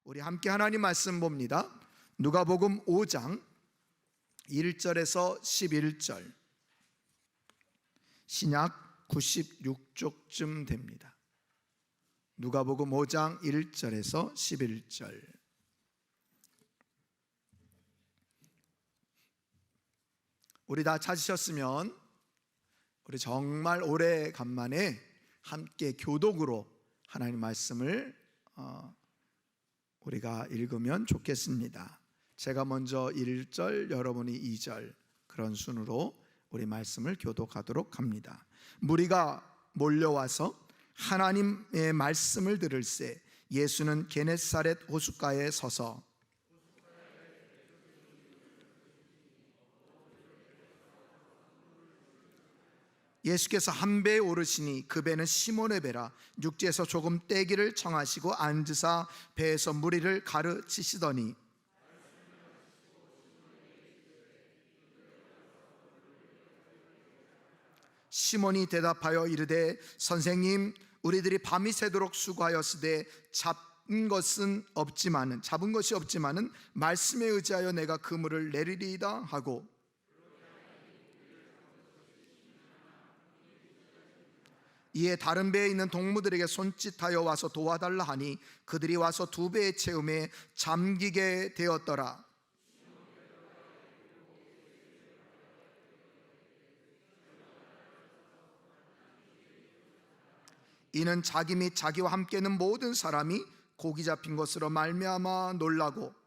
우리 함께 하나님 말씀 봅니다. 누가복음 5장 1절에서 11절, 신약 96쪽쯤 됩니다. 누가복음 5장 1절에서 11절. 우리 다 찾으셨으면 우리 정말 오래간만에 함께 교독으로 하나님 말씀을 우리가 읽으면 좋겠습니다. 제가 먼저 1절, 여러분이 2절, 그런 순으로 우리 말씀을 교독하도록 합니다. 무리가 몰려와서 하나님의 말씀을 들을새 예수는 게네사렛 호숫가에 서서 예수께서 한 배에 오르시니 그 배는 시몬의 배라. 육지에서 조금 떼기를 청하시고 앉으사 배에서 무리를 가르치시더니 시몬이 대답하여 이르되 선생님, 우리들이 밤이 새도록 수고하였으되 잡은 것이 없지만은 말씀에 의지하여 내가 그물을 내리리이다 하고, 이에 다른 배에 있는 동무들에게 손짓하여 와서 도와달라 하니 그들이 와서 두 배의 채움에 잠기게 되었더라. 이는 자기 및 자기와 함께 있는 모든 사람이 고기 잡힌 것으로 말미암아 놀라고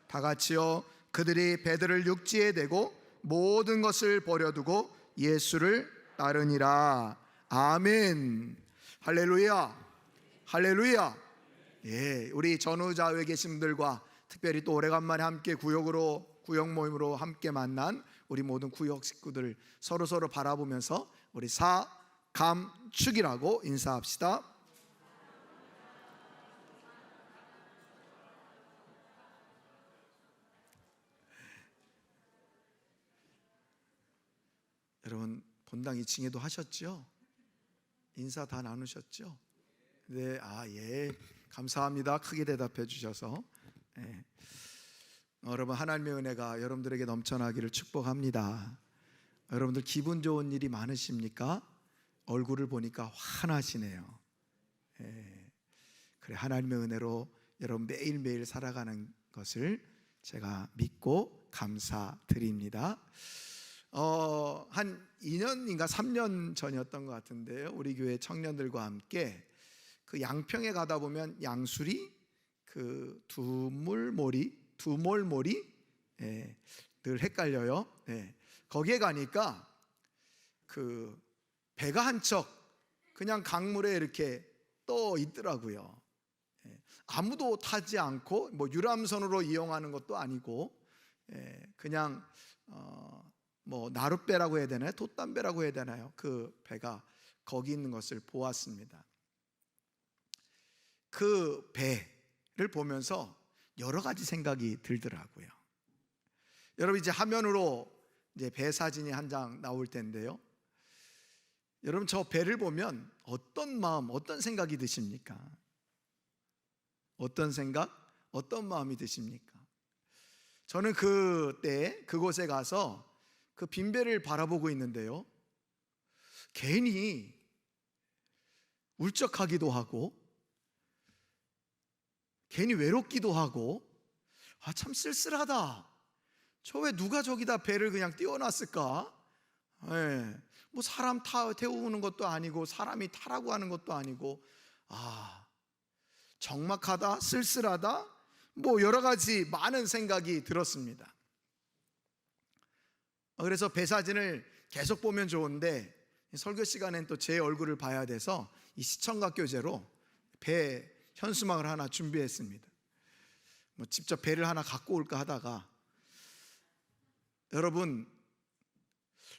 다 같이요, 그들이 배들을 육지에 대고 모든 것을 버려두고 예수를 따르니라. 아멘. 할렐루야. 할렐루야. 예, 우리 전후좌우에 계신 분들과 특별히 또 오래간만에 함께 구역 모임으로 함께 만난 우리 모든 구역 식구들 서로 바라보면서 우리 사감축이라고 인사합시다. 여러분 본당 2층에도 하셨죠? 인사 다 나누셨죠? 네, 예, 감사합니다. 크게 대답해 주셔서. 네. 여러분 하나님의 은혜가 여러분들에게 넘쳐나기를 축복합니다. 여러분들 기분 좋은 일이 많으십니까? 얼굴을 보니까 환하시네요. 네. 그래, 하나님의 은혜로 여러분 매일매일 살아가는 것을 제가 믿고 감사드립니다. 한 2년인가 3년 전이었던 것 같은데요, 우리 교회 청년들과 함께 그 양평에 가다 보면 양수리 그 두몰모리 늘 헷갈려요. 거기에 가니까 그 배가 한 척 그냥 강물에 이렇게 떠 있더라고요. 아무도 타지 않고 뭐 유람선으로 이용하는 것도 아니고 그냥 뭐 나룻배라고 해야 되나요? 돛담배라고 해야 되나요? 그 배가 거기 있는 것을 보았습니다. 그 배를 보면서 여러 가지 생각이 들더라고요. 여러분 이제 화면으로 이제 배 사진이 한 장 나올 텐데요. 여러분 저 배를 보면 어떤 마음, 어떤 생각이 드십니까? 어떤 생각, 어떤 마음이 드십니까? 저는 그때 그곳에 가서 그 빈배를 바라보고 있는데요, 괜히 울적하기도 하고 괜히 외롭기도 하고, 참 쓸쓸하다. 저 왜 누가 저기다 배를 그냥 띄워놨을까? 뭐 사람 태우는 것도 아니고 사람이 타라고 하는 것도 아니고, 적막하다, 쓸쓸하다, 뭐 여러 가지 많은 생각이 들었습니다. 그래서 배 사진을 계속 보면 좋은데 설교 시간엔 또 제 얼굴을 봐야 돼서 이 시청각 교재로 배 현수막을 하나 준비했습니다. 뭐 직접 배를 하나 갖고 올까 하다가, 여러분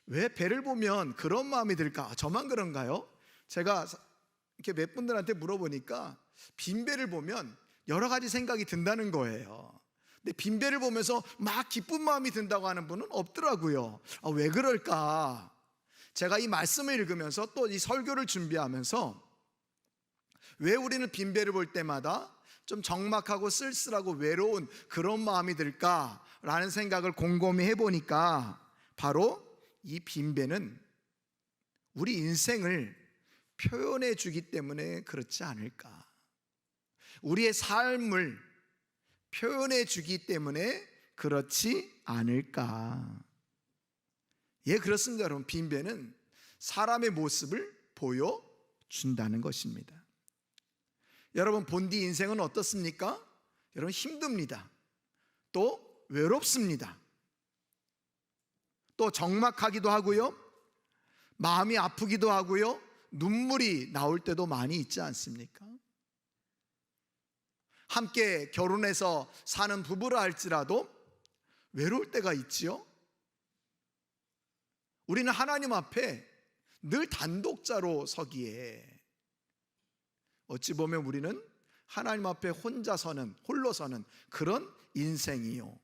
왜 배를 보면 그런 마음이 들까? 저만 그런가요? 제가 이렇게 몇 분들한테 물어보니까 빈 배를 보면 여러 가지 생각이 든다는 거예요. 근데 빈배를 보면서 막 기쁜 마음이 든다고 하는 분은 없더라고요. 왜 그럴까? 제가 이 말씀을 읽으면서 또 이 설교를 준비하면서 왜 우리는 빈배를 볼 때마다 좀 적막하고 쓸쓸하고 외로운 그런 마음이 들까라는 생각을 곰곰이 해보니까 바로 이 빈배는 우리 인생을 표현해 주기 때문에 그렇지 않을까. 우리의 삶을 표현해 주기 때문에 그렇지 않을까. 예, 그렇습니다. 여러분, 빈배는 사람의 모습을 보여준다는 것입니다. 여러분, 본디 인생은 어떻습니까? 여러분, 힘듭니다. 또 외롭습니다. 또 적막하기도 하고요, 마음이 아프기도 하고요, 눈물이 나올 때도 많이 있지 않습니까? 함께 결혼해서 사는 부부라 할지라도 외로울 때가 있지요. 우리는 하나님 앞에 늘 단독자로 서기에 어찌 보면 우리는 하나님 앞에 홀로 서는 그런 인생이요.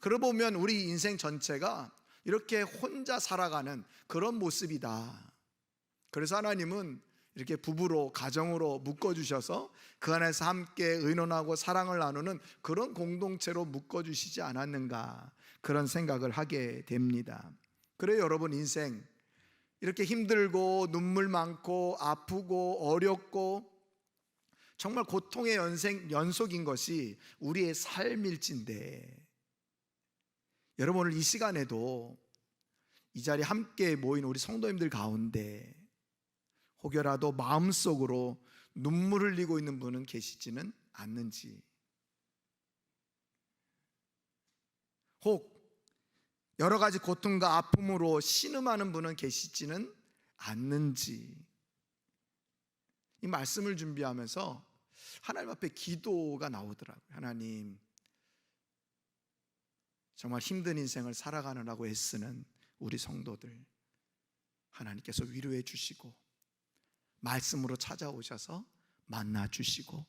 그러고 보면 우리 인생 전체가 이렇게 혼자 살아가는 그런 모습이다. 그래서 하나님은 이렇게 부부로, 가정으로 묶어주셔서 그 안에서 함께 의논하고 사랑을 나누는 그런 공동체로 묶어주시지 않았는가, 그런 생각을 하게 됩니다. 그래요, 여러분, 인생 이렇게 힘들고 눈물 많고 아프고 어렵고 정말 고통의 연속인 것이 우리의 삶일진데, 여러분, 오늘 이 시간에도 이 자리에 함께 모인 우리 성도님들 가운데 혹여라도 마음속으로 눈물 흘리고 있는 분은 계시지는 않는지, 혹 여러 가지 고통과 아픔으로 신음하는 분은 계시지는 않는지, 이 말씀을 준비하면서 하나님 앞에 기도가 나오더라고요. 하나님, 정말 힘든 인생을 살아가느라고 애쓰는 우리 성도들 하나님께서 위로해 주시고 말씀으로 찾아오셔서 만나 주시고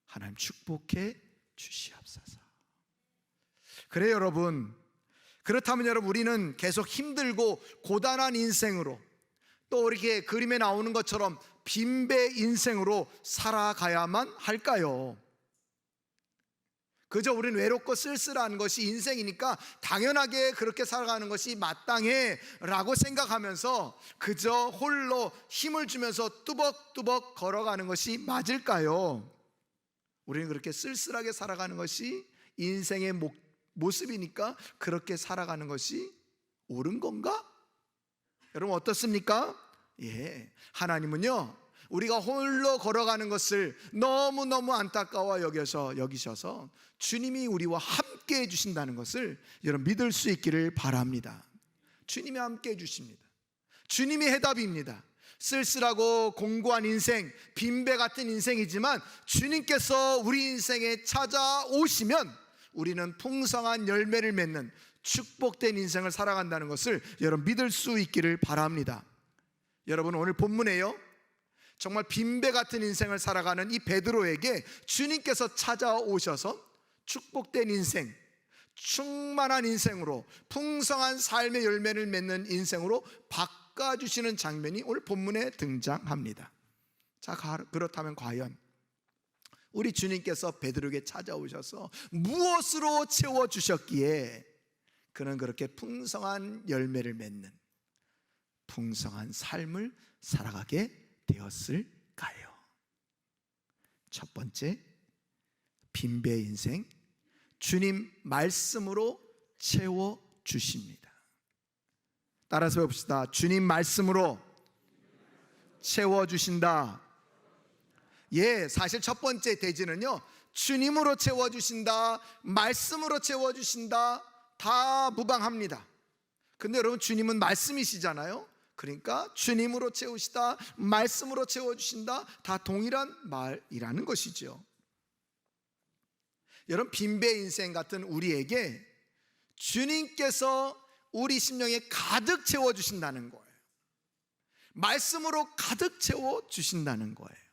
하나님 축복해 주시옵소서. 그래요, 여러분. 그렇다면 여러분, 우리는 계속 힘들고 고단한 인생으로, 또 이렇게 그림에 나오는 것처럼 빈배 인생으로 살아가야만 할까요? 그저 우리는 외롭고 쓸쓸한 것이 인생이니까 당연하게 그렇게 살아가는 것이 마땅해 라고 생각하면서 그저 홀로 힘을 주면서 뚜벅뚜벅 걸어가는 것이 맞을까요? 우리는 그렇게 쓸쓸하게 살아가는 것이 인생의 모습이니까 그렇게 살아가는 것이 옳은 건가? 여러분, 어떻습니까? 예, 하나님은요, 우리가 홀로 걸어가는 것을 너무너무 안타까워 여기셔서 주님이 우리와 함께 해주신다는 것을 여러분 믿을 수 있기를 바랍니다. 주님이 함께 해주십니다. 주님이 해답입니다. 쓸쓸하고 공고한 인생, 빈배 같은 인생이지만 주님께서 우리 인생에 찾아오시면 우리는 풍성한 열매를 맺는 축복된 인생을 살아간다는 것을 여러분 믿을 수 있기를 바랍니다. 여러분, 오늘 본문에요, 정말 빈배 같은 인생을 살아가는 이 베드로에게 주님께서 찾아오셔서 축복된 인생, 충만한 인생으로, 풍성한 삶의 열매를 맺는 인생으로 바꿔주시는 장면이 오늘 본문에 등장합니다. 자, 그렇다면 과연 우리 주님께서 베드로에게 찾아오셔서 무엇으로 채워주셨기에 그는 그렇게 풍성한 열매를 맺는 풍성한 삶을 살아가게 되었을까요? 첫 번째, 빈배 인생, 주님 말씀으로 채워주십니다. 따라서 해봅시다. 주님 말씀으로 채워주신다. 예, 사실 첫 번째 대지는요, 주님으로 채워주신다, 말씀으로 채워주신다, 다 무방합니다. 근데 여러분, 주님은 말씀이시잖아요. 그러니까 주님으로 채우시다, 말씀으로 채워주신다, 다 동일한 말이라는 것이죠. 여러분, 빈배 인생 같은 우리에게 주님께서 우리 심령에 가득 채워주신다는 거예요. 말씀으로 가득 채워주신다는 거예요.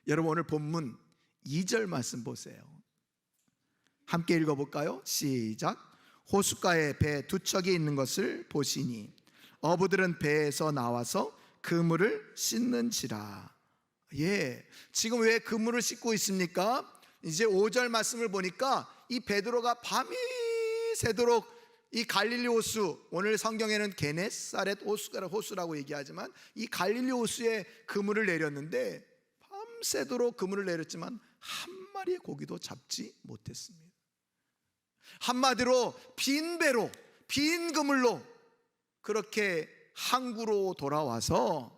여러분, 오늘 본문 2절 말씀 보세요. 함께 읽어볼까요? 시작. 호숫가에 배 두 척이 있는 것을 보시니 어부들은 배에서 나와서 그물을 씻는지라. 예, 지금 왜 그물을 씻고 있습니까? 이제 5절 말씀을 보니까 이 베드로가 밤이 새도록 이 갈릴리 호수, 오늘 성경에는 게네사렛 호수라고 얘기하지만 이 갈릴리 호수에 그물을 내렸는데 밤새도록 그물을 내렸지만 한 마리의 고기도 잡지 못했습니다. 한마디로 빈 배로, 빈 그물로 그렇게 항구로 돌아와서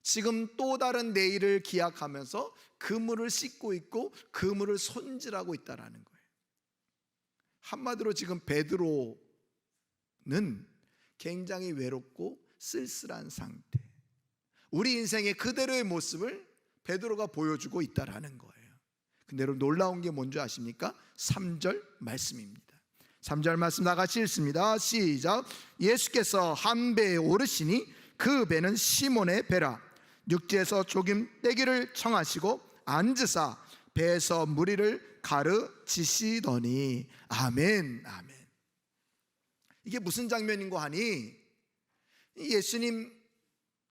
지금 또 다른 내일을 기약하면서 그물을 씻고 있고 그물을 손질하고 있다라는 거예요. 한마디로 지금 베드로는 굉장히 외롭고 쓸쓸한 상태, 우리 인생의 그대로의 모습을 베드로가 보여주고 있다라는 거예요. 근데 여러분 놀라운 게 뭔지 아십니까? 3절 말씀입니다. 3절 말씀 다 같이 읽습니다. 시작. 예수께서 한 배에 오르시니 그 배는 시몬의 배라. 육지에서 조금 떼기를 청하시고 앉으사 배에서 무리를 가르치시더니. 아멘, 아멘. 이게 무슨 장면인고 하니 예수님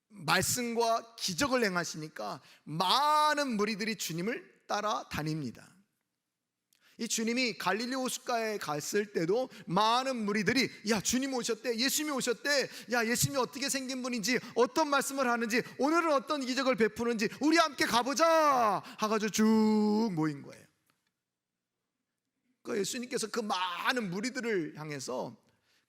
말씀과 기적을 행하시니까 많은 무리들이 주님을 따라다닙니다. 이 주님이 갈릴리 호숫가에 갔을 때도 많은 무리들이 야 주님 오셨대, 예수님이 오셨대, 야 예수님이 어떻게 생긴 분인지, 어떤 말씀을 하는지, 오늘은 어떤 기적을 베푸는지 우리 함께 가보자 하가지고 쭉 모인 거예요. 그 예수님께서 그 많은 무리들을 향해서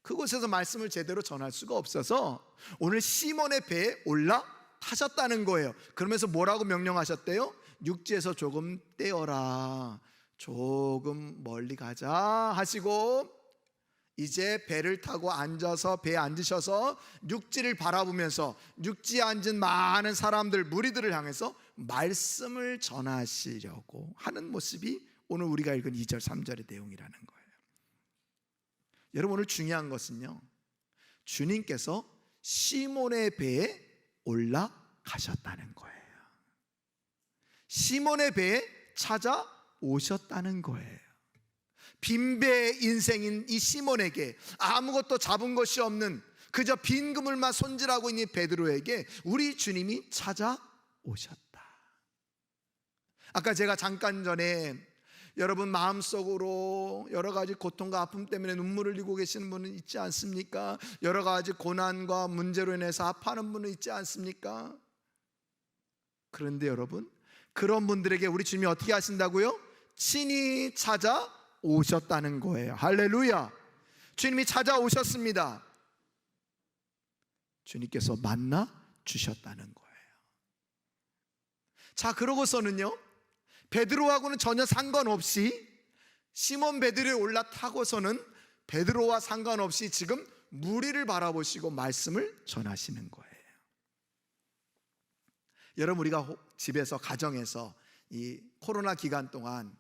그곳에서 말씀을 제대로 전할 수가 없어서 오늘 시몬의 배에 올라타셨다는 거예요. 그러면서 뭐라고 명령하셨대요? 육지에서 조금 떼어라, 조금 멀리 가자 하시고 이제 배를 타고 앉아서 배에 앉으셔서 육지를 바라보면서 육지에 앉은 많은 사람들, 무리들을 향해서 말씀을 전하시려고 하는 모습이 오늘 우리가 읽은 2절 3절의 내용이라는 거예요. 여러분 오늘 중요한 것은요, 주님께서 시몬의 배에 올라가셨다는 거예요. 시몬의 배에 찾아오셨다는 거예요. 빈배의 인생인 이 시몬에게, 아무것도 잡은 것이 없는 그저 빈 그물만 손질하고 있는 베드로에게 우리 주님이 찾아오셨다. 아까 제가 잠깐 전에 여러분 마음속으로 여러 가지 고통과 아픔 때문에 눈물을 흘리고 계시는 분은 있지 않습니까? 여러 가지 고난과 문제로 인해서 아파하는 분은 있지 않습니까? 그런데 여러분, 그런 분들에게 우리 주님이 어떻게 하신다고요? 친히 찾아오셨다는 거예요. 할렐루야. 주님이 찾아오셨습니다. 주님께서 만나 주셨다는 거예요. 자, 그러고서는요, 베드로하고는 전혀 상관없이 시몬 베드로에 올라타고서는 베드로와 상관없이 지금 무리를 바라보시고 말씀을 전하시는 거예요. 여러분 우리가 집에서 가정에서 이 코로나 기간 동안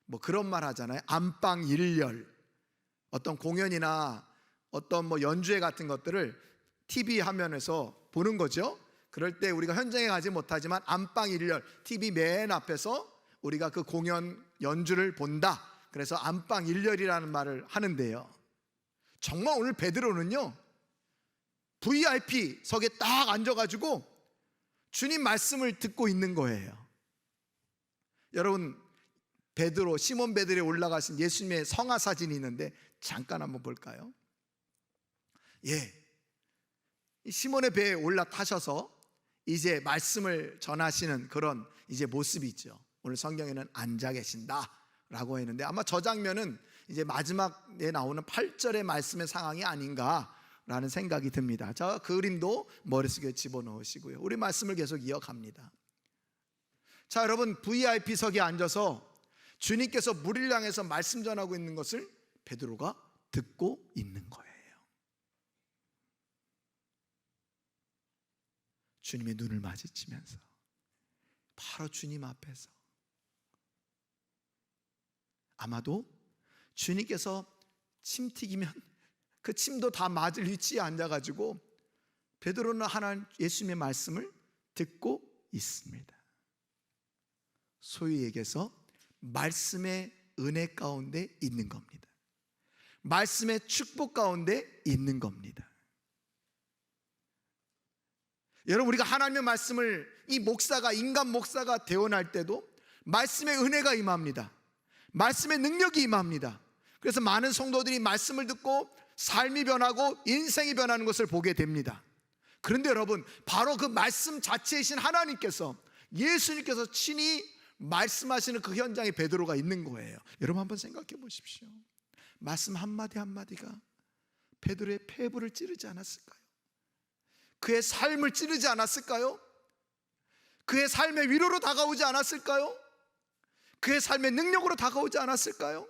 뭐 그런 말 하잖아요. 안방 일렬, 어떤 공연이나 어떤 뭐 연주회 같은 것들을 TV 화면에서 보는 거죠. 그럴 때 우리가 현장에 가지 못하지만 안방 일렬, TV 맨 앞에서 우리가 그 공연 연주를 본다. 그래서 안방 일렬이라는 말을 하는데요, 정말 오늘 베드로는요 VIP석에 딱 앉아가지고 주님 말씀을 듣고 있는 거예요. 여러분 베드로, 시몬 베드로에 올라가신 예수님의 성화 사진이 있는데 잠깐 한번 볼까요? 예, 시몬의 배에 올라타셔서 이제 말씀을 전하시는 그런 이제 모습이죠. 오늘 성경에는 앉아 계신다라고 했는데 아마 저 장면은 이제 마지막에 나오는 8절의 말씀의 상황이 아닌가라는 생각이 듭니다. 저 그림도 머릿속에 집어넣으시고요. 우리 말씀을 계속 이어갑니다. 자, 여러분 VIP석에 앉아서 주님께서 무리를 향해서 말씀 전하고 있는 것을 베드로가 듣고 있는 거예요. 주님의 눈을 마주치면서 바로 주님 앞에서 아마도 주님께서 침 튀기면 그 침도 다 맞을 위치에 앉아가지고 베드로는 하나님 예수님의 말씀을 듣고 있습니다. 소위 얘기해서 말씀의 은혜 가운데 있는 겁니다. 말씀의 축복 가운데 있는 겁니다. 여러분, 우리가 하나님의 말씀을 이 목사가, 인간 목사가 대언할 때도 말씀의 은혜가 임합니다. 말씀의 능력이 임합니다. 그래서 많은 성도들이 말씀을 듣고 삶이 변하고 인생이 변하는 것을 보게 됩니다. 그런데 여러분, 바로 그 말씀 자체이신 하나님께서, 예수님께서 친히 말씀하시는 그 현장에 베드로가 있는 거예요. 여러분 한번 생각해 보십시오. 말씀 한마디 한마디가 베드로의 폐부를 찌르지 않았을까요? 그의 삶을 찌르지 않았을까요? 그의 삶의 위로로 다가오지 않았을까요? 그의 삶의 능력으로 다가오지 않았을까요?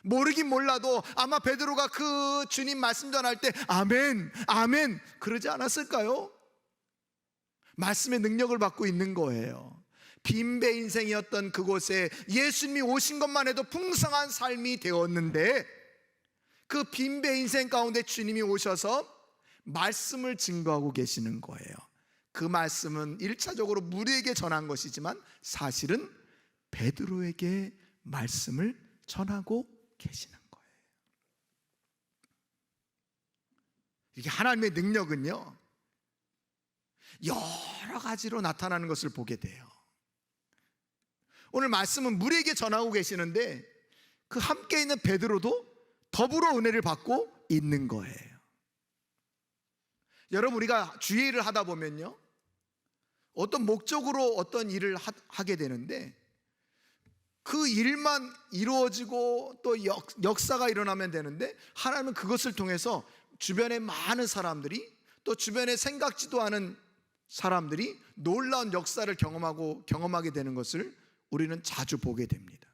모르긴 몰라도 아마 베드로가 그 주님 말씀 전할 때 아멘, 아멘 그러지 않았을까요? 말씀의 능력을 받고 있는 거예요. 빈배 인생이었던 그곳에 예수님이 오신 것만 해도 풍성한 삶이 되었는데, 그 빈배 인생 가운데 주님이 오셔서 말씀을 증거하고 계시는 거예요. 그 말씀은 1차적으로 무리에게 전한 것이지만 사실은 베드로에게 말씀을 전하고 계시는 거예요. 이게 하나님의 능력은요, 여러 가지로 나타나는 것을 보게 돼요. 오늘 말씀은 무리에게 전하고 계시는데 그 함께 있는 베드로도 더불어 은혜를 받고 있는 거예요. 여러분, 우리가 주의 일을 하다 보면요, 어떤 목적으로 어떤 일을 하게 되는데 그 일만 이루어지고 또 역사가 일어나면 되는데, 하나님은 그것을 통해서 주변의 많은 사람들이, 또 주변에 생각지도 않은 사람들이 놀라운 역사를 경험하게 되는 것을 우리는 자주 보게 됩니다.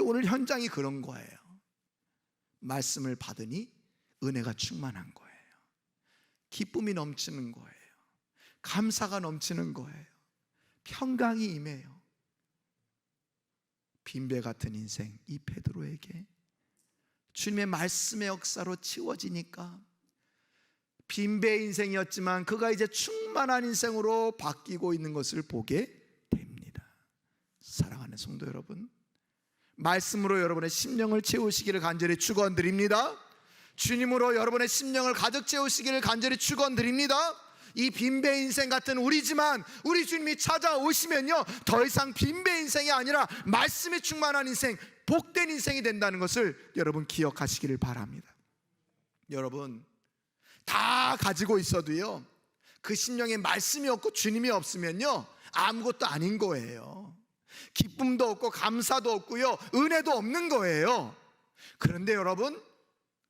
오늘 현장이 그런 거예요. 말씀을 받으니 은혜가 충만한 거예요. 기쁨이 넘치는 거예요. 감사가 넘치는 거예요. 평강이 임해요. 빈배 같은 인생, 이 베드로에게 주님의 말씀의 역사로 치워지니까 빈배 인생이었지만 그가 이제 충만한 인생으로 바뀌고 있는 것을 보게 됩니다. 사랑하는 성도 여러분, 말씀으로 여러분의 심령을 채우시기를 간절히 축원드립니다. 주님으로 여러분의 심령을 가득 채우시기를 간절히 축원드립니다. 이 빈배 인생 같은 우리지만 우리 주님이 찾아오시면요, 더 이상 빈배 인생이 아니라 말씀이 충만한 인생, 복된 인생이 된다는 것을 여러분 기억하시기를 바랍니다. 여러분, 다 가지고 있어도요, 그 심령에 말씀이 없고 주님이 없으면요, 아무것도 아닌 거예요. 기쁨도 없고 감사도 없고요, 은혜도 없는 거예요. 그런데 여러분,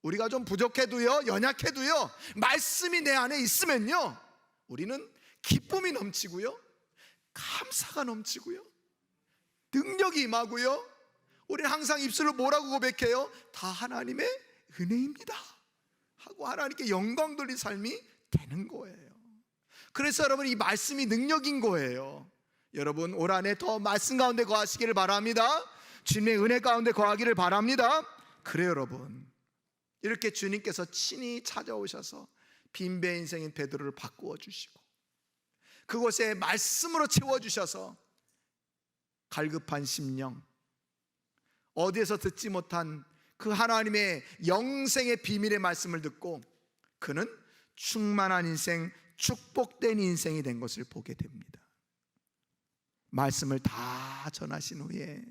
우리가 좀 부족해도요, 연약해도요, 말씀이 내 안에 있으면요, 우리는 기쁨이 넘치고요, 감사가 넘치고요, 능력이 임하고요, 우리는 항상 입술로 뭐라고 고백해요? 다 하나님의 은혜입니다 하고 하나님께 영광 돌린 삶이 되는 거예요. 그래서 여러분, 이 말씀이 능력인 거예요. 여러분, 올 한해 더 말씀 가운데 거하시기를 바랍니다. 주님의 은혜 가운데 거하기를 바랍니다. 그래요, 여러분, 이렇게 주님께서 친히 찾아오셔서 빈배 인생인 베드로를 바꾸어 주시고 그곳에 말씀으로 채워주셔서 갈급한 심령, 어디에서 듣지 못한 그 하나님의 영생의 비밀의 말씀을 듣고 그는 충만한 인생, 축복된 인생이 된 것을 보게 됩니다. 말씀을 다 전하신 후에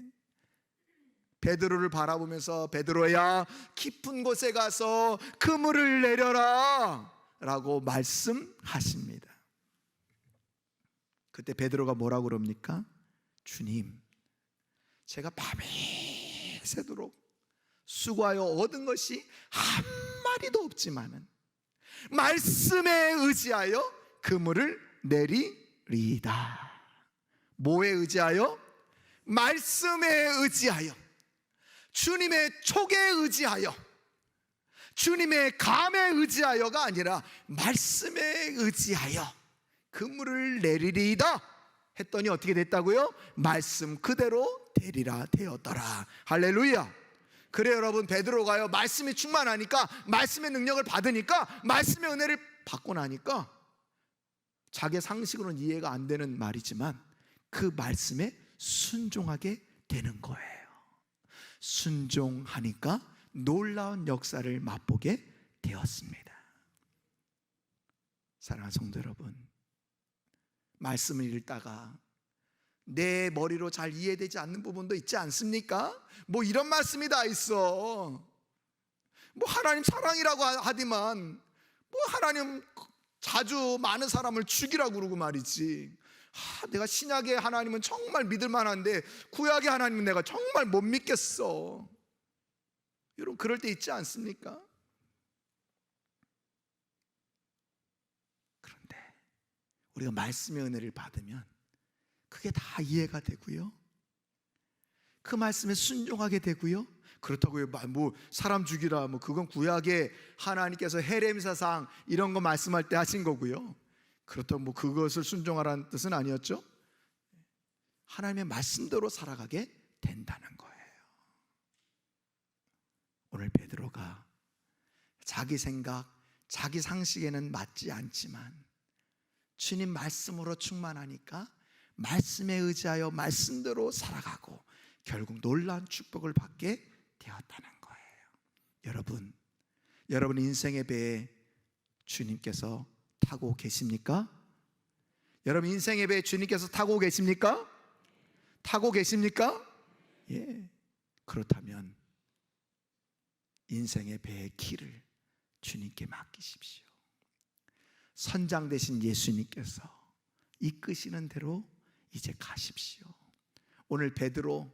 베드로를 바라보면서 베드로야, 깊은 곳에 가서 그물을 내려라 라고 말씀하십니다. 그때 베드로가 뭐라고 그럽니까? 주님, 제가 밤이 새도록 수고하여 얻은 것이 한 마리도 없지만은 말씀에 의지하여 그물을 내리리이다. 뭐에 의지하여? 말씀에 의지하여, 주님의 촉에 의지하여, 주님의 감에 의지하여가 아니라 말씀에 의지하여 그물을 내리리이다 했더니 어떻게 됐다고요? 말씀 그대로 되리라 되었더라. 할렐루야. 그래 여러분, 베드로가요, 말씀이 충만하니까, 말씀의 능력을 받으니까, 말씀의 은혜를 받고 나니까 자기 상식으로는 이해가 안 되는 말이지만 그 말씀에 순종하게 되는 거예요. 순종하니까 놀라운 역사를 맛보게 되었습니다. 사랑하는 성도 여러분, 말씀을 읽다가 내 머리로 잘 이해되지 않는 부분도 있지 않습니까? 뭐 이런 말씀이 다 있어. 뭐 하나님 사랑이라고 하지만 뭐 하나님 자주 많은 사람을 죽이라고 그러고 말이지. 내가 신약의 하나님은 정말 믿을 만한데 구약의 하나님은 내가 정말 못 믿겠어. 여러분 그럴 때 있지 않습니까? 그런데 우리가 말씀의 은혜를 받으면 그게 다 이해가 되고요, 그 말씀에 순종하게 되고요. 그렇다고 뭐 사람 죽이라 뭐 그건 구약의 하나님께서 헤렘사상 이런 거 말씀할 때 하신 거고요. 그렇다고 뭐 그것을 순종하라는 뜻은 아니었죠. 하나님의 말씀대로 살아가게 된다는 거예요. 오늘 베드로가 자기 생각, 자기 상식에는 맞지 않지만 주님 말씀으로 충만하니까 말씀에 의지하여 말씀대로 살아가고 결국 놀라운 축복을 받게 되었다는 거예요. 여러분 인생의 배에 주님께서 타고 계십니까? 여러분 인생의 배에 주님께서 타고 계십니까? 타고 계십니까? 예. 그렇다면 인생의 배의 키를 주님께 맡기십시오. 선장 되신 예수님께서 이끄시는 대로 이제 가십시오. 오늘 베드로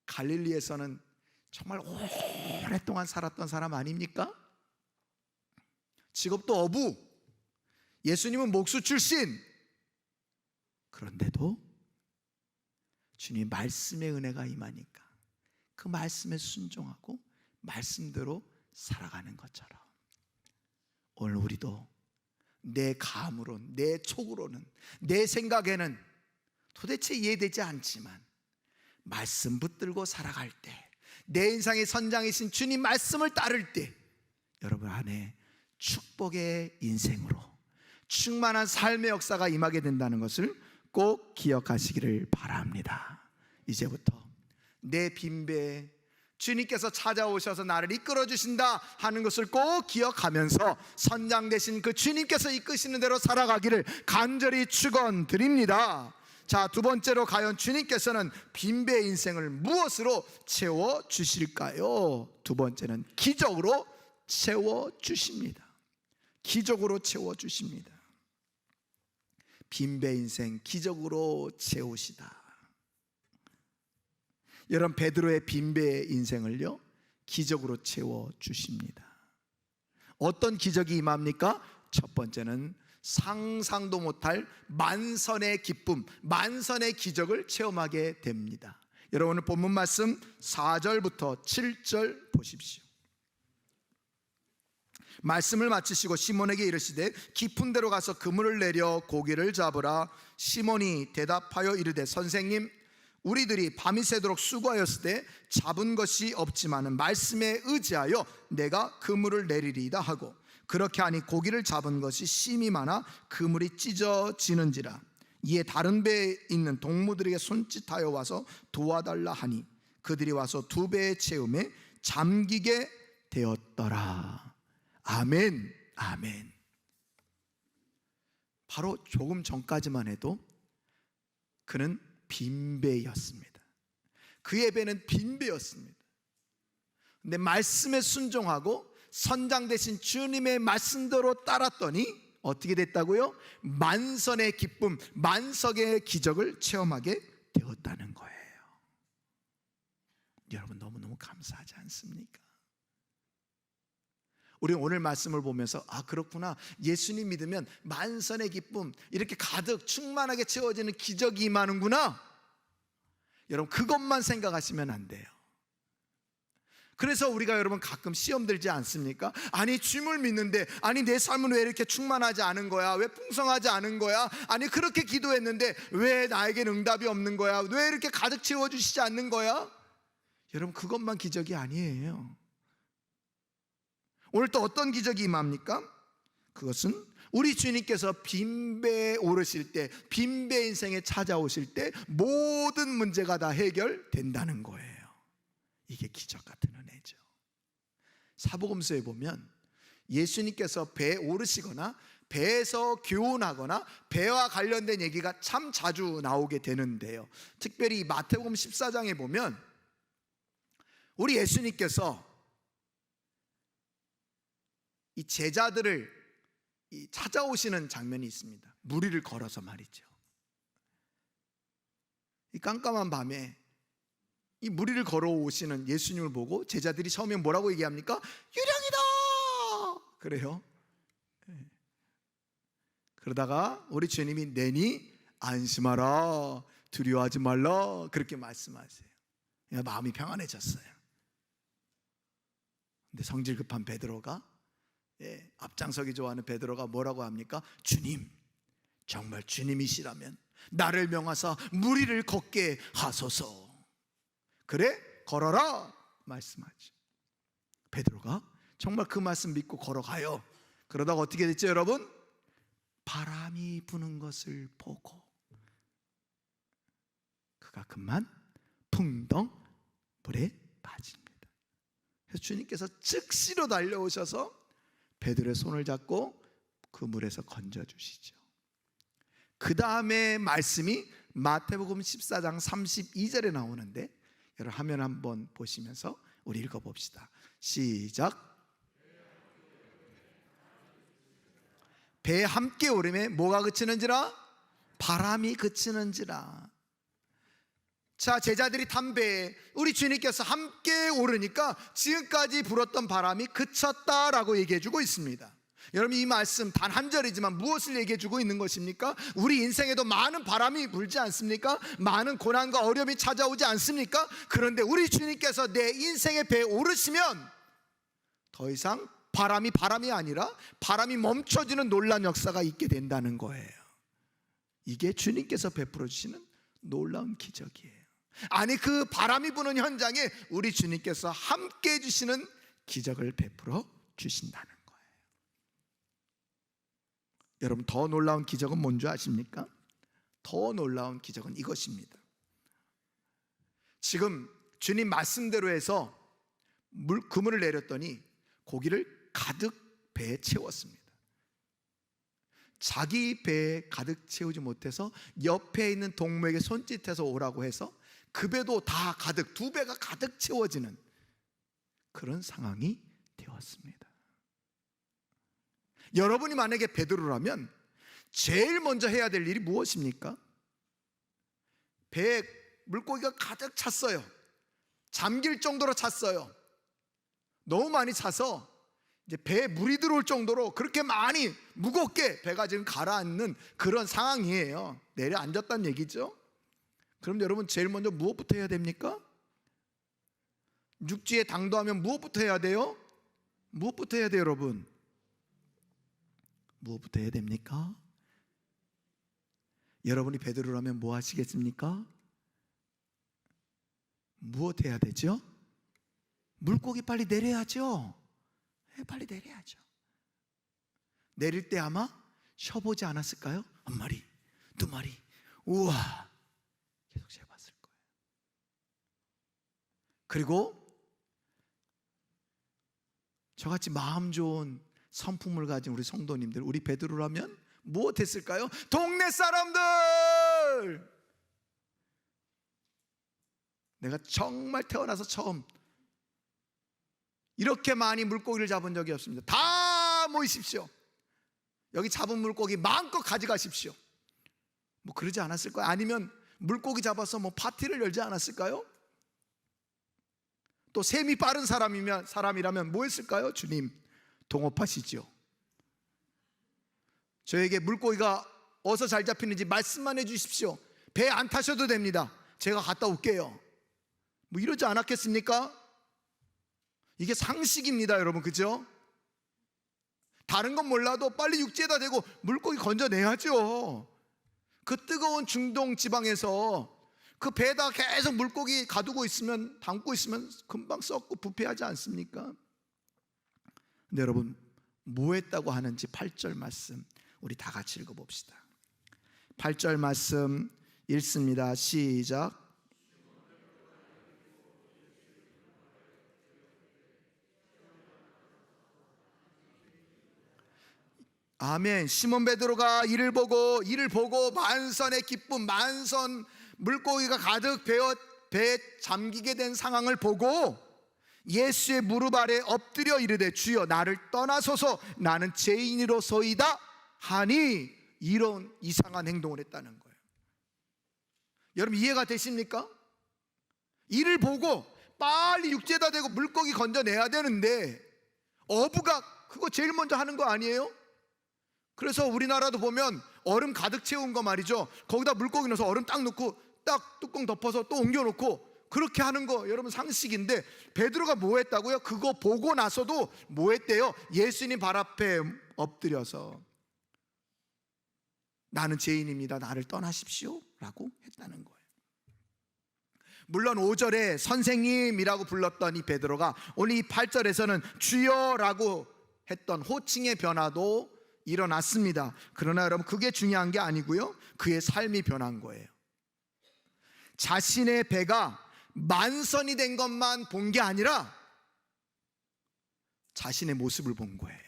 갈릴리에서는 정말 오랫동안 살았던 사람 아닙니까? 직업도 어부, 예수님은 목수 출신. 그런데도 주님 말씀의 은혜가 임하니까 그 말씀에 순종하고 말씀대로 살아가는 것처럼 오늘 우리도 내 감으로, 내 촉으로는, 내 생각에는 도대체 이해되지 않지만 말씀 붙들고 살아갈 때, 내 인생의 선장이신 주님 말씀을 따를 때 여러분 안에 축복의 인생으로 충만한 삶의 역사가 임하게 된다는 것을 꼭 기억하시기를 바랍니다. 이제부터 내 빈배에 주님께서 찾아오셔서 나를 이끌어 주신다 하는 것을 꼭 기억하면서 선장 되신 그 주님께서 이끄시는 대로 살아가기를 간절히 축원드립니다. 자, 두 번째로 과연 주님께서는 빈배 인생을 무엇으로 채워 주실까요? 두 번째는 기적으로 채워 주십니다. 기적으로 채워 주십니다. 빈배 인생 기적으로 채우시다. 여러분 베드로의 빈배 인생을요 기적으로 채워 주십니다. 어떤 기적이 임합니까? 첫 번째는 상상도 못할 만선의 기쁨, 만선의 기적을 체험하게 됩니다. 여러분 오늘 본문 말씀 4절부터 7절 보십시오. 말씀을 마치시고 시몬에게 이르시되 깊은 데로 가서 그물을 내려 고기를 잡으라. 시몬이 대답하여 이르되 선생님 우리들이 밤이 새도록 수고하였을 때 잡은 것이 없지만은 말씀에 의지하여 내가 그물을 내리리이다 하고 그렇게 하니 고기를 잡은 것이 심이 많아 그물이 찢어지는지라. 이에 다른 배에 있는 동무들에게 손짓하여 와서 도와달라 하니 그들이 와서 두 배의 채움에 잠기게 되었더라. 아멘, 아멘. 바로 조금 전까지만 해도 그는 빈배였습니다. 그의 배는 빈배였습니다. 근데 말씀에 순종하고 선장 되신 주님의 말씀대로 따랐더니 어떻게 됐다고요? 만선의 기쁨, 만석의 기적을 체험하게 되었다는 거예요. 여러분 너무너무 감사하지 않습니까? 우리 오늘 말씀을 보면서 그렇구나, 예수님 믿으면 만선의 기쁨 이렇게 가득 충만하게 채워지는 기적이 임하는구나. 여러분 그것만 생각하시면 안 돼요. 그래서 우리가 여러분 가끔 시험 들지 않습니까? 아니 주님을 믿는데 아니 내 삶은 왜 이렇게 충만하지 않은 거야? 왜 풍성하지 않은 거야? 아니 그렇게 기도했는데 왜 나에겐 응답이 없는 거야? 왜 이렇게 가득 채워주시지 않는 거야? 여러분 그것만 기적이 아니에요. 오늘 또 어떤 기적이 임합니까? 그것은 우리 주님께서 빈배에 오르실 때, 빈배 인생에 찾아오실 때 모든 문제가 다 해결된다는 거예요. 이게 기적 같은 은혜죠. 사복음서에 보면 예수님께서 배에 오르시거나 배에서 교훈하거나 배와 관련된 얘기가 참 자주 나오게 되는데요, 특별히 마태복음 14장에 보면 우리 예수님께서 이 제자들을 찾아오시는 장면이 있습니다. 무리를 걸어서 말이죠. 이 깜깜한 밤에 이 무리를 걸어오시는 예수님을 보고 제자들이 처음에 뭐라고 얘기합니까? 유령이다! 그래요. 그러다가 우리 주님이 내니 안심하라, 두려워하지 말라, 그렇게 말씀하세요. 마음이 평안해졌어요. 근데 성질 급한 베드로가, 앞장서기 좋아하는 베드로가 뭐라고 합니까? 주님, 정말 주님이시라면 나를 명하사 무리를 걷게 하소서. 그래, 걸어라 말씀하죠. 베드로가 정말 그 말씀 믿고 걸어가요. 그러다가 어떻게 됐죠, 여러분? 바람이 부는 것을 보고 그가 그만 풍덩 물에 빠집니다. 그래서 주님께서 즉시로 달려오셔서 베드로의 손을 잡고 그 물에서 건져주시죠. 그 다음에 말씀이 마태복음 14장 32절에 나오는데, 여러분 화면 한번 보시면서 우리 읽어봅시다. 시작. 배에 함께 오름에 뭐가 그치는지라? 바람이 그치는지라. 자, 제자들이 탄 배에 우리 주님께서 함께 오르니까 지금까지 불었던 바람이 그쳤다라고 얘기해주고 있습니다. 여러분, 이 말씀 단 한 절이지만 무엇을 얘기해주고 있는 것입니까? 우리 인생에도 많은 바람이 불지 않습니까? 많은 고난과 어려움이 찾아오지 않습니까? 그런데 우리 주님께서 내 인생의 배에 오르시면 더 이상 바람이 아니라 바람이 멈춰지는 놀라운 역사가 있게 된다는 거예요. 이게 주님께서 베풀어 주시는 놀라운 기적이에요. 아니, 그 바람이 부는 현장에 우리 주님께서 함께 해주시는 기적을 베풀어 주신다는 거예요. 여러분, 더 놀라운 기적은 뭔지 아십니까? 더 놀라운 기적은 이것입니다. 지금 주님 말씀대로 해서 그물을 내렸더니 고기를 가득 배에 채웠습니다. 자기 배에 가득 채우지 못해서 옆에 있는 동무에게 손짓해서 오라고 해서 그 배도 다 가득, 두 배가 가득 채워지는 그런 상황이 되었습니다. 여러분이 만약에 베드로라면 제일 먼저 해야 될 일이 무엇입니까? 배에 물고기가 가득 찼어요. 잠길 정도로 찼어요. 너무 많이 차서 이제 배에 물이 들어올 정도로 그렇게 많이 무겁게 배가 지금 가라앉는 그런 상황이에요. 내려앉았다는 얘기죠. 그럼 여러분, 제일 먼저 무엇부터 해야 됩니까? 육지에 당도하면 무엇부터 해야 돼요? 무엇부터 해야 돼요, 여러분? 무엇부터 해야 됩니까? 여러분이 베드로라면 뭐 하시겠습니까? 무엇 해야 되죠? 물고기 빨리 내려야죠. 빨리 내려야죠. 내릴 때 아마 쉬어보지 않았을까요? 한 마리, 두 마리, 우와, 계속 재봤을 거예요. 그리고 저같이 마음 좋은 성품을 가진 우리 성도님들, 우리 베드로라면 무엇 했을까요? 동네 사람들, 내가 정말 태어나서 처음 이렇게 많이 물고기를 잡은 적이 없습니다. 다 모이십시오. 여기 잡은 물고기 마음껏 가져가십시오. 뭐 그러지 않았을까요? 아니면 물고기 잡아서 뭐 파티를 열지 않았을까요? 또 셈이 빠른 사람이라면 뭐 했을까요? 주님, 동업하시죠. 저에게 물고기가 어디서 잘 잡히는지 말씀만 해주십시오. 배 안 타셔도 됩니다. 제가 갔다 올게요. 뭐 이러지 않았겠습니까? 이게 상식입니다, 여러분, 그죠? 다른 건 몰라도 빨리 육지에다 대고 물고기 건져내야죠. 그 뜨거운 중동 지방에서 그 배에다 계속 물고기 가두고 있으면, 담고 있으면 금방 썩고 부패하지 않습니까? 근데 여러분, 뭐 했다고 하는지 8절 말씀 우리 다 같이 읽어봅시다. 8절 말씀 읽습니다. 시작. 아멘. 시몬 베드로가 이를 보고 만선의 기쁨, 만선 물고기가 가득 배에 잠기게 된 상황을 보고 예수의 무릎 아래 엎드려 이르되 주여 나를 떠나소서 나는 죄인이로소이다 하니 이런 이상한 행동을 했다는 거예요. 여러분 이해가 되십니까? 이를 보고 빨리 육지에다 대고 물고기 건져내야 되는데 어부가 그거 제일 먼저 하는 거 아니에요? 그래서 우리나라도 보면 얼음 가득 채운 거 말이죠. 거기다 물고기 넣어서 얼음 딱 넣고 딱 뚜껑 덮어서 또 옮겨놓고 그렇게 하는 거 여러분 상식인데 베드로가 뭐 했다고요? 그거 보고 나서도 뭐 했대요? 예수님 발 앞에 엎드려서 나는 죄인입니다, 나를 떠나십시오 라고 했다는 거예요. 물론 5절에 선생님이라고 불렀던 이 베드로가 오늘 이 8절에서는 주여라고 했던 호칭의 변화도 일어났습니다. 그러나 여러분 그게 중요한 게 아니고요, 그의 삶이 변한 거예요. 자신의 배가 만선이 된 것만 본 게 아니라 자신의 모습을 본 거예요.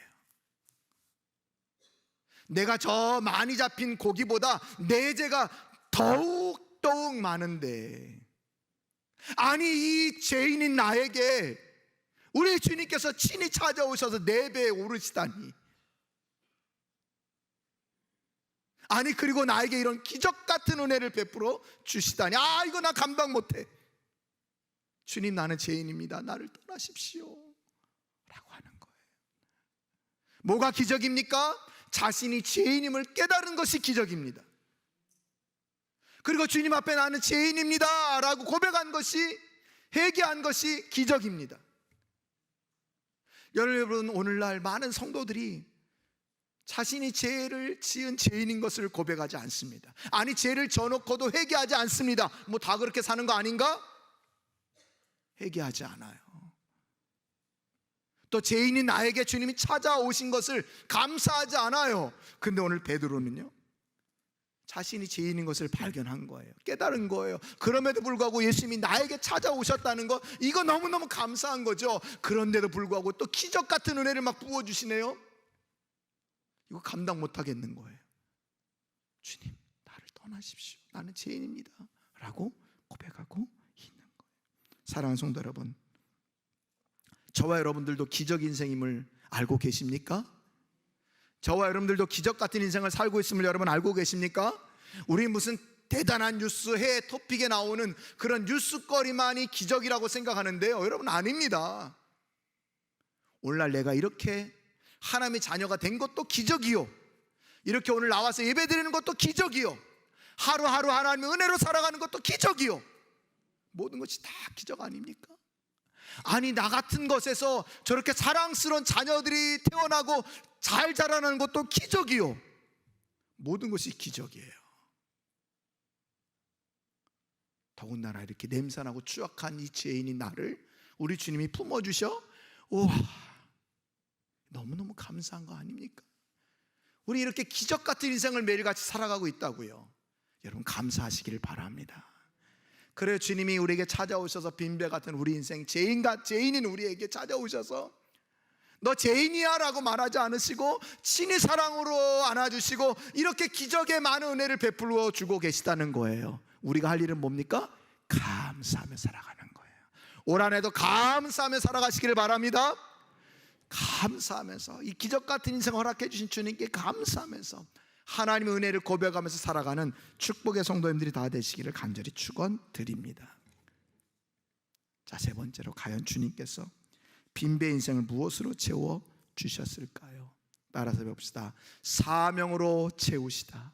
내가 저 많이 잡힌 고기보다 내 죄가 더욱 많은데, 아니 이 죄인인 나에게 우리 주님께서 친히 찾아오셔서 내 배에 오르시다니, 아니 그리고 나에게 이런 기적 같은 은혜를 베풀어 주시다니, 아 이거 나 감당 못해. 주님 나는 죄인입니다, 나를 떠나십시오 라고 하는 거예요. 뭐가 기적입니까? 자신이 죄인임을 깨달은 것이 기적입니다. 그리고 주님 앞에 나는 죄인입니다 라고 고백한 것이, 회개한 것이 기적입니다. 여러분 오늘날 많은 성도들이 자신이 죄를 지은 죄인인 것을 고백하지 않습니다. 아니 죄를 져놓고도 회개하지 않습니다. 뭐 다 그렇게 사는 거 아닌가? 회개하지 않아요. 또 죄인인 나에게 주님이 찾아오신 것을 감사하지 않아요. 근데 오늘 베드로는요, 자신이 죄인인 것을 발견한 거예요. 깨달은 거예요. 그럼에도 불구하고 예수님이 나에게 찾아오셨다는 거, 이거 너무너무 감사한 거죠. 그런데도 불구하고 또 기적 같은 은혜를 막 부어주시네요. 이거 감당 못하겠는 거예요. 주님 나를 떠나십시오, 나는 죄인입니다 라고 고백하고 있는 거예요. 사랑하는 성도 여러분, 저와 여러분들도 기적 인생임을 알고 계십니까? 저와 여러분들도 기적 같은 인생을 살고 있음을 여러분 알고 계십니까? 우리 무슨 대단한 뉴스, 해 토픽에 나오는 그런 뉴스거리만이 기적이라고 생각하는데요, 여러분 아닙니다. 오늘날 내가 이렇게 하나님의 자녀가 된 것도 기적이요, 이렇게 오늘 나와서 예배드리는 것도 기적이요, 하루하루 하나님의 은혜로 살아가는 것도 기적이요, 모든 것이 다 기적 아닙니까? 아니 나 같은 것에서 저렇게 사랑스러운 자녀들이 태어나고 잘 자라는 것도 기적이요, 모든 것이 기적이에요. 더군다나 이렇게 냄새나고 추악한 이 죄인인 나를 우리 주님이 품어주셔, 우와 너무너무 감사한 거 아닙니까? 우리 이렇게 기적 같은 인생을 매일같이 살아가고 있다고요. 여러분 감사하시기를 바랍니다. 그래요, 주님이 우리에게 찾아오셔서 빈배 같은 우리 인생, 죄인인 우리에게 찾아오셔서 너 죄인이야 라고 말하지 않으시고 친히 사랑으로 안아주시고 이렇게 기적의 많은 은혜를 베풀어 주고 계시다는 거예요. 우리가 할 일은 뭡니까? 감사하며 살아가는 거예요. 올 한 해도 감사하며 살아가시기를 바랍니다. 감사하면서 이 기적 같은 인생 허락해 주신 주님께 감사하면서 하나님의 은혜를 고백하면서 살아가는 축복의 성도님들이 다 되시기를 간절히 축원드립니다. 자, 세 번째로 과연 주님께서 빈배 인생을 무엇으로 채워 주셨을까요? 따라서 배웁시다. 사명으로 채우시다.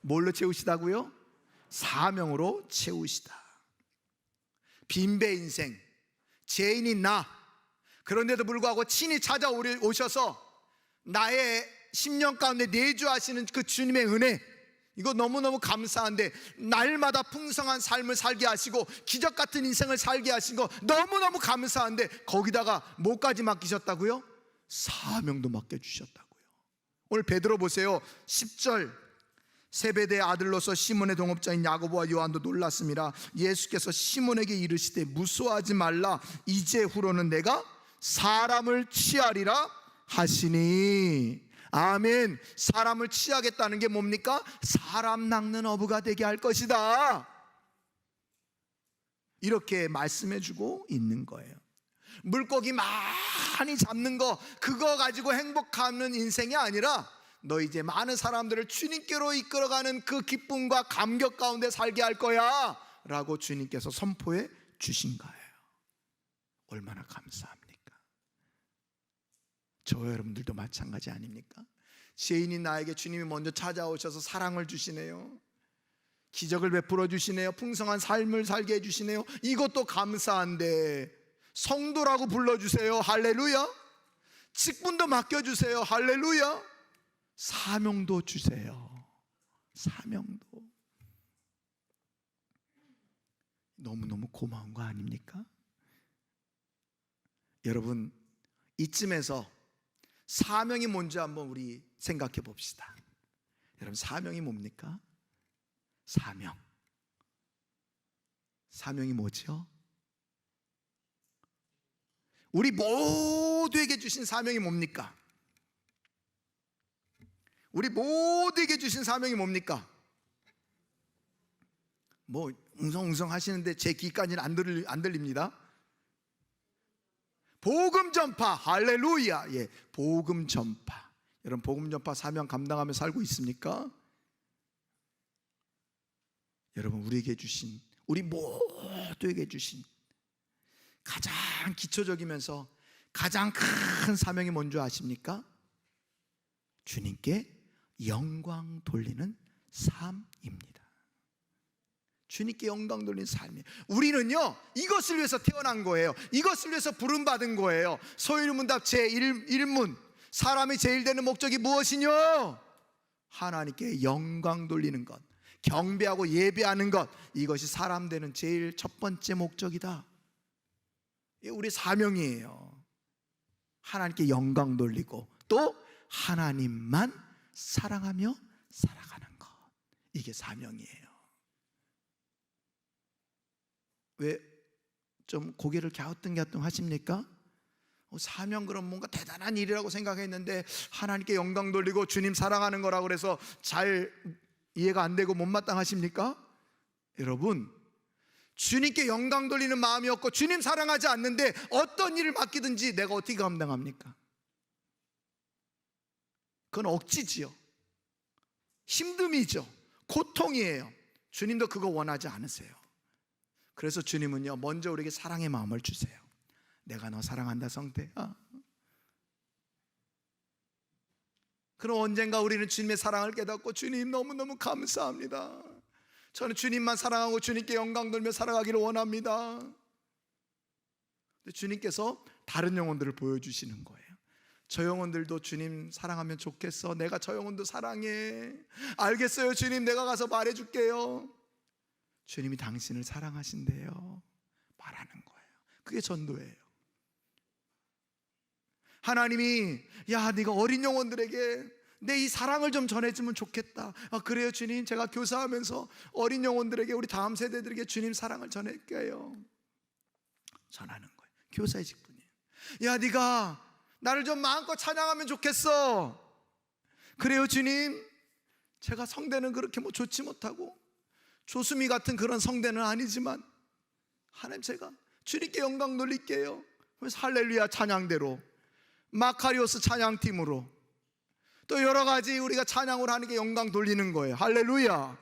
뭘로 채우시다고요? 사명으로 채우시다. 빈배 인생, 죄인인 나, 그런데도 불구하고 친히 찾아오셔서 나의 10년 가운데 내주하시는 그 주님의 은혜, 이거 너무너무 감사한데 날마다 풍성한 삶을 살게 하시고 기적 같은 인생을 살게 하신 거 너무너무 감사한데 거기다가 뭐까지 맡기셨다고요? 사명도 맡겨주셨다고요. 오늘 베드로 보세요. 10절, 세베대의 아들로서 시몬의 동업자인 야고보와 요한도 놀랐습니다. 예수께서 시몬에게 이르시되 무수하지 말라, 이제 후로는 내가 사람을 취하리라 하시니. 아멘. 사람을 취하겠다는 게 뭡니까? 사람 낚는 어부가 되게 할 것이다. 이렇게 말씀해 주고 있는 거예요. 물고기 많이 잡는 거, 그거 가지고 행복하는 인생이 아니라 너 이제 많은 사람들을 주님께로 이끌어가는 그 기쁨과 감격 가운데 살게 할 거야 라고 주님께서 선포해 주신 거예요. 얼마나 감사합니까? 저와 여러분들도 마찬가지 아닙니까? 죄인인 나에게 주님이 먼저 찾아오셔서 사랑을 주시네요. 기적을 베풀어 주시네요. 풍성한 삶을 살게 해주시네요. 이것도 감사한데 성도라고 불러주세요. 할렐루야. 직분도 맡겨주세요. 할렐루야. 사명도 주세요. 사명도. 너무너무 고마운 거 아닙니까? 여러분, 이쯤에서 사명이 뭔지 한번 우리 생각해 봅시다. 여러분, 사명이 뭡니까? 사명이 뭐죠? 우리 모두에게 주신 사명이 뭡니까? 우리 모두에게 주신 사명이 뭡니까? 뭐 웅성웅성 하시는데 제 귀까지는 안 들립니다. 복음 전파. 할렐루야. 예, 복음 전파. 여러분, 복음 전파 사명 감당하며 살고 있습니까? 여러분, 우리에게 주신, 우리 모두에게 주신 가장 기초적이면서 가장 큰 사명이 뭔지 아십니까? 주님께 영광 돌리는 삶입니다. 주님께 영광 돌리는 삶이에요. 우리는요, 이것을 위해서 태어난 거예요. 이것을 위해서 부름받은 거예요. 소위문답 제1문, 사람이 제일 되는 목적이 무엇이뇨? 하나님께 영광 돌리는 것, 경배하고 예배하는 것, 이것이 사람 되는 제일 첫 번째 목적이다. 이게 우리 사명이에요. 하나님께 영광 돌리고 또 하나님만 사랑하며 살아가는 것, 이게 사명이에요. 왜 좀 고개를 갸우뚱갸우뚱 하십니까? 사명, 그럼 뭔가 대단한 일이라고 생각했는데 하나님께 영광 돌리고 주님 사랑하는 거라고 그래서 잘 이해가 안 되고 못마땅하십니까? 여러분, 주님께 영광 돌리는 마음이 없고 주님 사랑하지 않는데 어떤 일을 맡기든지 내가 어떻게 감당합니까? 그건 억지지요. 힘듦이죠. 고통이에요. 주님도 그거 원하지 않으세요. 그래서 주님은요, 먼저 우리에게 사랑의 마음을 주세요. 내가 너 사랑한다, 성태야. 그럼 언젠가 우리는 주님의 사랑을 깨닫고, 주님 너무너무 감사합니다. 저는 주님만 사랑하고 주님께 영광 돌며 살아가기를 원합니다. 근데 주님께서 다른 영혼들을 보여주시는 거예요. 저 영혼들도 주님 사랑하면 좋겠어. 내가 저 영혼도 사랑해. 알겠어요, 주님. 내가 가서 말해줄게요. 주님이 당신을 사랑하신대요. 말하는 거예요. 그게 전도예요. 하나님이, 야, 네가 어린 영혼들에게 내 이 사랑을 좀 전해주면 좋겠다. 그래요, 주님. 제가 교사하면서 어린 영혼들에게, 우리 다음 세대들에게 주님 사랑을 전할게요. 전하는 거예요. 교사의 직분이에요. 야, 네가 나를 좀 마음껏 찬양하면 좋겠어. 그래요, 주님. 제가 성대는 그렇게 뭐 좋지 못하고 조수미 같은 그런 성대는 아니지만 하나님, 제가 주님께 영광 돌릴게요. 그래서 할렐루야 찬양대로, 마카리오스 찬양팀으로, 또 여러 가지 우리가 찬양을 하는 게 영광 돌리는 거예요. 할렐루야.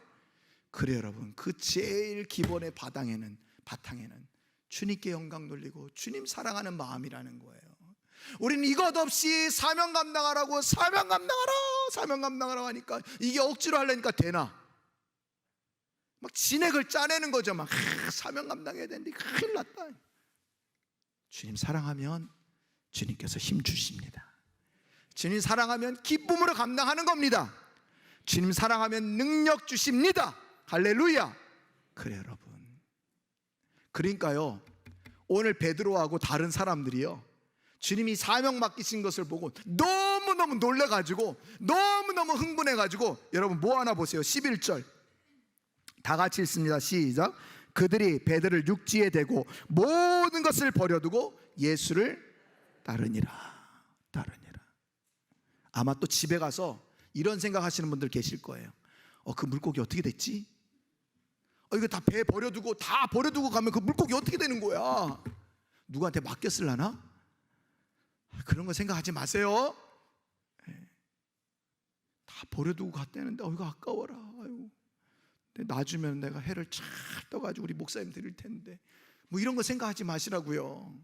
그래 여러분, 그 제일 기본의 바탕에는 주님께 영광 돌리고 주님 사랑하는 마음이라는 거예요. 우리는 이것 없이 사명 감당하라고, 사명 감당하라 하니까 이게 억지로 하려니까 되나? 막 진액을 짜내는 거죠. 막 사명 감당해야 되는데 큰일 났다. 주님 사랑하면 주님께서 힘 주십니다. 주님 사랑하면 기쁨으로 감당하는 겁니다. 주님 사랑하면 능력 주십니다. 할렐루야. 그래 여러분, 그러니까요, 오늘 베드로하고 다른 사람들이요, 주님이 사명 맡기신 것을 보고 너무너무 놀래가지고, 너무너무 흥분해가지고, 여러분 뭐 하나 보세요. 11절 다 같이 읽습니다. 시작. 그들이 베드로를 육지에 대고 모든 것을 버려두고 예수를 따르니라. 아마 또 집에 가서 이런 생각하시는 분들 계실 거예요. 그 물고기 어떻게 됐지? 이거 다 배 버려두고 다 버려두고 가면 그 물고기 어떻게 되는 거야? 누구한테 맡겼을라나? 그런 거 생각하지 마세요. 다 버려두고 갔다는데 이거 아까워라. 아이고, 놔주면 내가 해를 잘 떠가지고 우리 목사님 드릴 텐데, 뭐 이런 거 생각하지 마시라고요.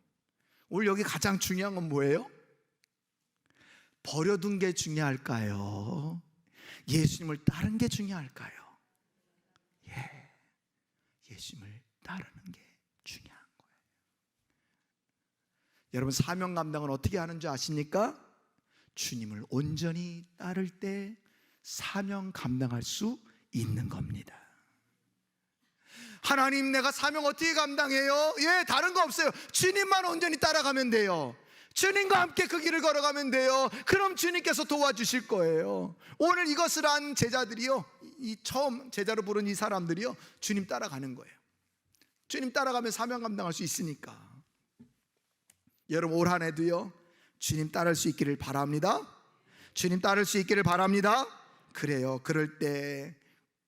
오늘 여기 가장 중요한 건 뭐예요? 버려둔 게 중요할까요? 예수님을 따른 게 중요할까요? 예수님을 따르는 게 중요한 거예요. 여러분, 사명 감당은 어떻게 하는 줄 아십니까? 주님을 온전히 따를 때 사명 감당할 수 있는 겁니다. 하나님, 내가 사명 어떻게 감당해요? 다른 거 없어요. 주님만 온전히 따라가면 돼요. 주님과 함께 그 길을 걸어가면 돼요. 그럼 주님께서 도와주실 거예요. 오늘 이것을 한 제자들이요, 이 처음 제자로 부른 이 사람들이요, 주님 따라가는 거예요. 주님 따라가면 사명 감당할 수 있으니까. 여러분, 올 한 해도요, 주님 따를 수 있기를 바랍니다. 주님 따를 수 있기를 바랍니다. 그래요. 그럴 때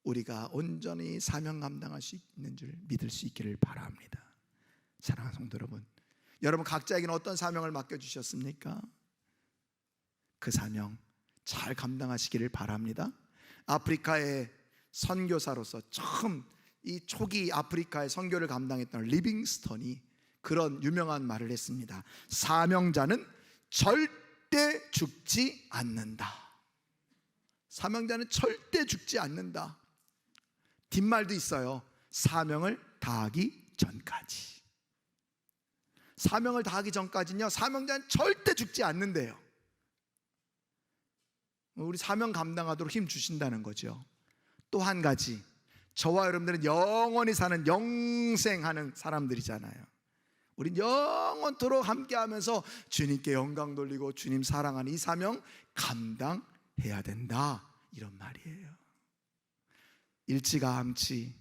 우리가 온전히 사명 감당할 수 있는 줄 믿을 수 있기를 바랍니다. 사랑하는 성도 여러분, 여러분 각자에게는 어떤 사명을 맡겨주셨습니까? 그 사명 잘 감당하시기를 바랍니다. 아프리카의 선교사로서 처음 이 초기 아프리카의 선교를 감당했던 리빙스턴이 그런 유명한 말을 했습니다. 사명자는 절대 죽지 않는다. 사명자는 절대 죽지 않는다. 뒷말도 있어요. 사명을 다하기 전까지. 사명을 다하기 전까지는요, 사명자는 절대 죽지 않는데요. 우리 사명 감당하도록 힘 주신다는 거죠. 또 한 가지, 저와 여러분들은 영원히 사는 영생하는 사람들이잖아요. 우린 영원토록 함께하면서 주님께 영광 돌리고 주님 사랑하는 이 사명 감당해야 된다, 이런 말이에요. 일찌감치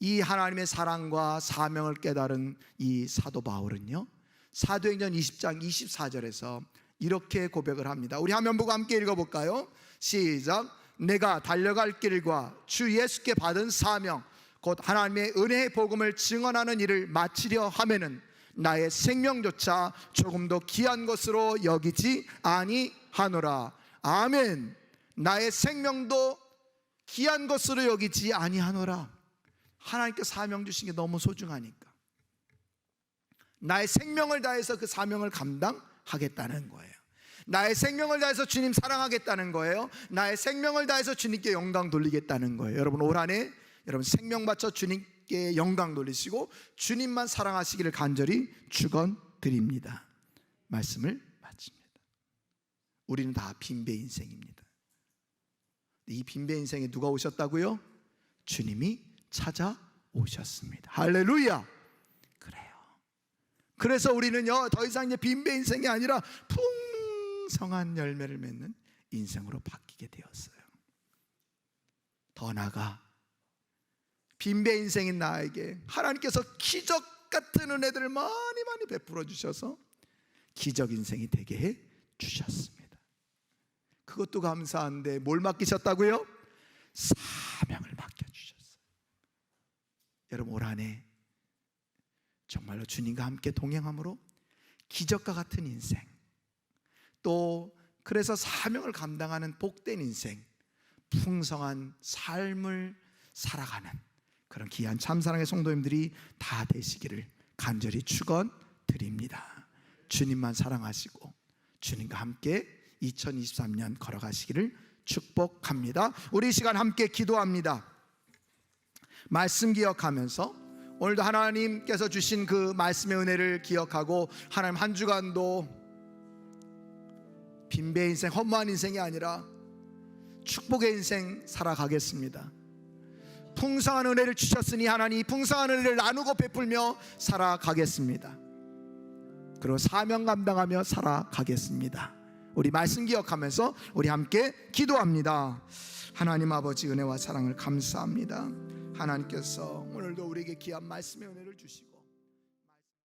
이 하나님의 사랑과 사명을 깨달은 이 사도 바울은요, 사도행전 20장 24절에서 이렇게 고백을 합니다. 우리 화면 보고 함께 읽어볼까요? 시작. 내가 달려갈 길과 주 예수께 받은 사명 곧 하나님의 은혜의 복음을 증언하는 일을 마치려 하면은 나의 생명조차 조금도 귀한 것으로 여기지 아니하노라. 아멘. 나의 생명도 귀한 것으로 여기지 아니하노라. 하나님께 사명 주신 게 너무 소중하니까 나의 생명을 다해서 그 사명을 감당하겠다는 거예요. 나의 생명을 다해서 주님 사랑하겠다는 거예요. 나의 생명을 다해서 주님께 영광 돌리겠다는 거예요. 여러분, 올 한 해 여러분 생명 바쳐 주님께 영광 돌리시고 주님만 사랑하시기를 간절히 축원드립니다. 말씀을 마칩니다. 우리는 다 빈배 인생입니다. 이 빈배 인생에 누가 오셨다고요? 주님이 찾아오셨습니다. 할렐루야. 그래요. 그래서 우리는요, 더 이상 이제 빈배 인생이 아니라 풍성한 열매를 맺는 인생으로 바뀌게 되었어요. 더 나아가 빈배 인생인 나에게 하나님께서 기적 같은 은혜들을 많이 베풀어 주셔서 기적 인생이 되게 해 주셨습니다. 그것도 감사한데 뭘 맡기셨다고요? 사명을 맡겨주셨어요. 여러분, 올 한 해 정말로 주님과 함께 동행함으로 기적과 같은 인생, 또 그래서 사명을 감당하는 복된 인생, 풍성한 삶을 살아가는 그런 귀한 참사랑의 성도님들이 다 되시기를 간절히 축원드립니다. 주님만 사랑하시고 주님과 함께 2023년 걸어가시기를 축복합니다. 우리 이 시간 함께 기도합니다. 말씀 기억하면서 오늘도 하나님께서 주신 그 말씀의 은혜를 기억하고 하나님 한 주간도 빈배 인생, 허무한 인생이 아니라 축복의 인생 살아가겠습니다. 풍성한 은혜를 주셨으니 하나님 풍성한 은혜를 나누고 베풀며 살아가겠습니다. 그리고 사명 감당하며 살아가겠습니다. 우리 말씀 기억하면서 우리 함께 기도합니다. 하나님 아버지, 은혜와 사랑을 감사합니다. 하나님께서 오늘도 우리에게 귀한 말씀의 은혜를 주시고